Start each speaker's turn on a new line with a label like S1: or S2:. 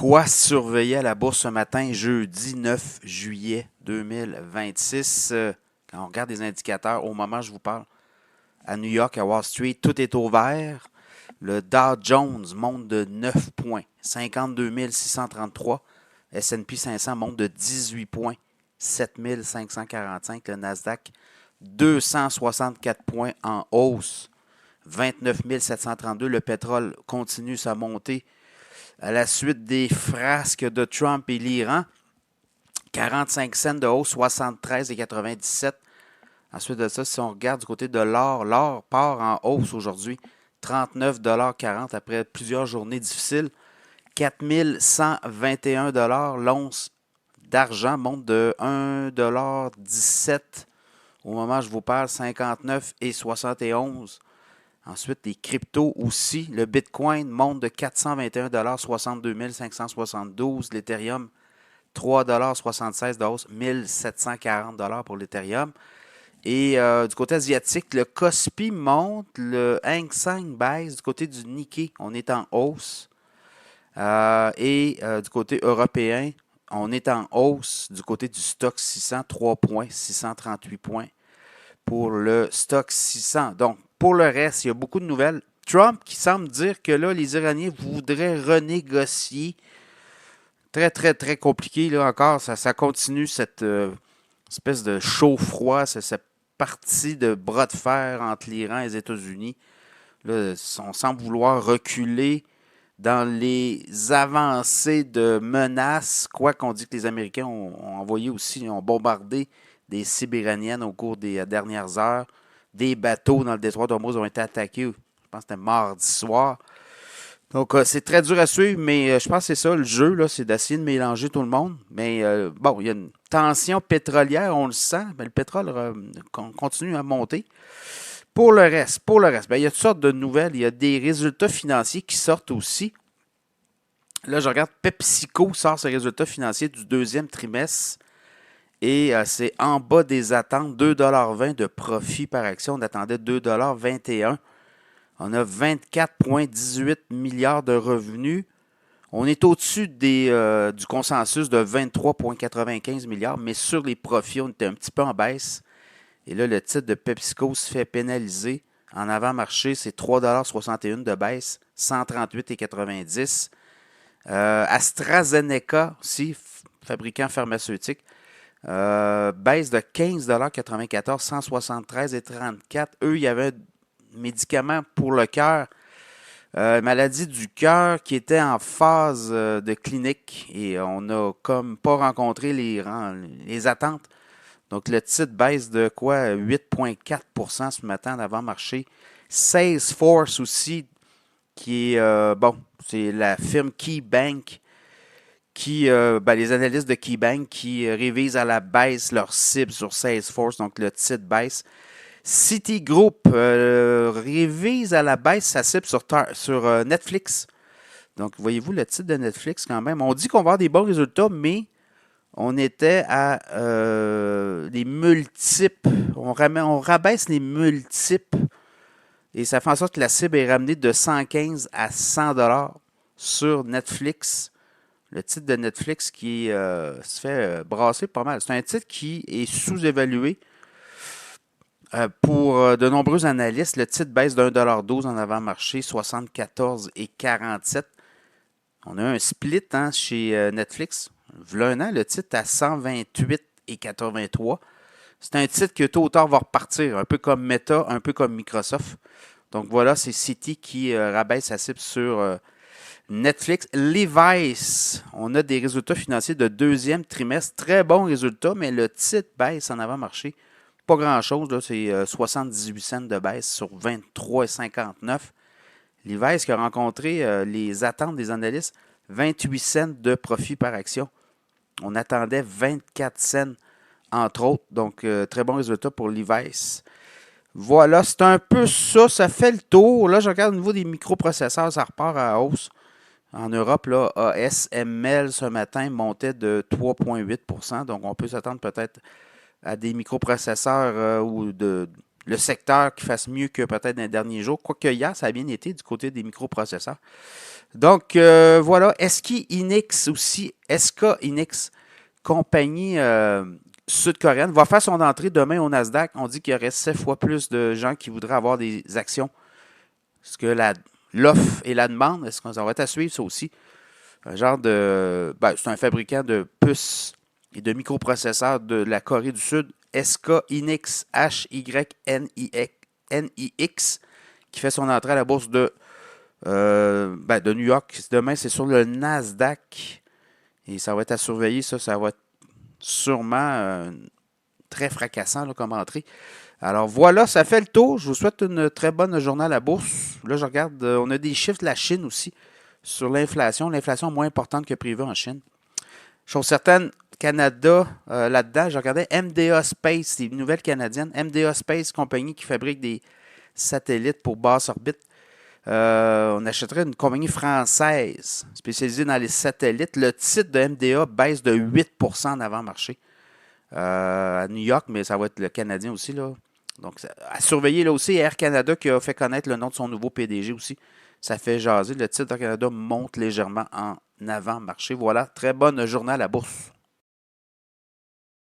S1: Quoi surveiller à la bourse ce matin, jeudi 9 juillet 2026? Quand on regarde les indicateurs, au moment où je vous parle, à New York, à Wall Street, tout est au vert. Le Dow Jones monte de 9 points, 52 633. S&P 500 monte de 18 points, 7 545. Le Nasdaq, 264 points en hausse, 29 732. Le pétrole continue sa montée à la suite des frasques de Trump et l'Iran. 45 cents de hausse, 73,97. Ensuite de ça, si on regarde du côté de l'or, l'or part en hausse aujourd'hui. 39,40 après plusieurs journées difficiles. 4 121 l'once d'argent monte de 1,17 au moment où je vous parle, 59,71. Ensuite, les cryptos aussi. Le Bitcoin monte de 421 62 572. L'Ethereum, 3,76 de hausse, 1740 pour l'Ethereum. Et du côté asiatique, le Kospi monte, le Hang Seng baisse. Du côté du Nikkei, on est en hausse. Du côté européen, on est en hausse. Du côté du Stock 600, 3 points, 638 points pour le Stock 600. Donc, pour le reste, il y a beaucoup de nouvelles. Trump qui semble dire que là, les Iraniens voudraient renégocier. Très, très, très compliqué là encore. Ça continue cette espèce de chaud-froid, cette partie de bras de fer entre l'Iran et les États-Unis. Là, on semble vouloir reculer dans les avancées de menaces, quoi qu'on dit que les Américains ont envoyé aussi, ont bombardé des cibles iraniennes au cours des dernières heures. Des bateaux dans le détroit d'Ormuz ont été attaqués, je pense que c'était mardi soir. Donc, c'est très dur à suivre, mais je pense que c'est ça, le jeu, là, c'est d'essayer de mélanger tout le monde. Mais bon, il y a une tension pétrolière, on le sent, mais le pétrole continue à monter. Pour le reste, ben, il y a toutes sortes de nouvelles. Il y a des résultats financiers qui sortent aussi. Là, je regarde, PepsiCo sort ses résultats financiers du deuxième trimestre et c'est en bas des attentes, 2,20 $ de profit par action. On attendait 2,21 $. On a 24,18 milliards de revenus. On est au-dessus du consensus de 23,95 milliards, mais sur les profits, on était un petit peu en baisse. Et là, le titre de PepsiCo se fait pénaliser. En avant-marché, c'est 3,61 $ de baisse, 138,90 $. AstraZeneca, aussi, fabricant pharmaceutique, baisse de 15,94 $, 173,34 $. Eux, il y avait un médicament pour le cœur, maladie du cœur qui était en phase de clinique et on n'a comme pas rencontré les attentes. Donc, le titre baisse de quoi? 8,4 % ce matin d'avant-marché. Salesforce aussi, qui est, c'est la firme KeyBank, les analystes de KeyBank qui révisent à la baisse leur cible sur Salesforce. Donc, le titre baisse. Citigroup révise à la baisse sa cible sur Netflix. Donc, voyez-vous le titre de Netflix quand même. On dit qu'on va avoir des bons résultats, mais on était à les multiples. On rabaisse les multiples. Et ça fait en sorte que la cible est ramenée de 115 à 100 $ sur Netflix. Le titre de Netflix qui se fait brasser pas mal. C'est un titre qui est sous-évalué. Pour de nombreux analystes, le titre baisse d'1,12 $ en avant-marché, 74,47 $. On a un split chez Netflix. V'là un an, le titre à 128,83 $. C'est un titre que tôt ou tard va repartir, un peu comme Meta, un peu comme Microsoft. Donc voilà, c'est Citi qui rabaisse sa cible sur Netflix. Levi's, on a des résultats financiers de deuxième trimestre. Très bons résultats, mais le titre baisse en avant-marché. Pas grand-chose, là, c'est 78 cents de baisse sur 23,59 $. Levi's qui a rencontré les attentes des analystes, 28 cents de profit par action. On attendait 24 cents, entre autres. Donc, très bon résultat pour Levi's. Voilà, c'est un peu ça. Ça fait le tour. Là, je regarde au niveau des microprocesseurs, ça repart à hausse. En Europe, là, ASML ce matin montait de 3,8 %. Donc, on peut s'attendre peut-être à des microprocesseurs ou le secteur qui fasse mieux que peut-être dans les derniers jours. Quoique hier, ça a bien été du côté des microprocesseurs. Donc, voilà. SK Inix aussi. SK Inix, compagnie sud-coréenne, va faire son entrée demain au Nasdaq. On dit qu'il y aurait 7 fois plus de gens qui voudraient avoir des actions. Est-ce que l'offre et la demande, est-ce qu'on va être à suivre ça aussi? Un genre de. Ben, c'est un fabricant de puces et de microprocesseurs de la Corée du Sud. SK Hynix, Hynix, qui fait son entrée à la bourse de New York. Demain, c'est sur le Nasdaq. Et ça va être à surveiller. Ça va être sûrement très fracassant là, comme entrée. Alors voilà, ça fait le tour. Je vous souhaite une très bonne journée à la bourse. Là, je regarde, on a des chiffres de la Chine aussi sur l'inflation. L'inflation est moins importante que prévu en Chine. Chose certaine, Canada, là-dedans, je regardais MDA Space, c'est une nouvelle canadienne. MDA Space, compagnie qui fabrique des satellites pour basse orbite. On achèterait une compagnie française spécialisée dans les satellites. Le titre de MDA baisse de 8% en avant-marché à New York, mais ça va être le Canadien aussi. Là. Donc, à surveiller là aussi, Air Canada qui a fait connaître le nom de son nouveau PDG aussi. Ça fait jaser. Le titre d'Air Canada monte légèrement en avant-marché. Voilà, très bonne journée à la bourse.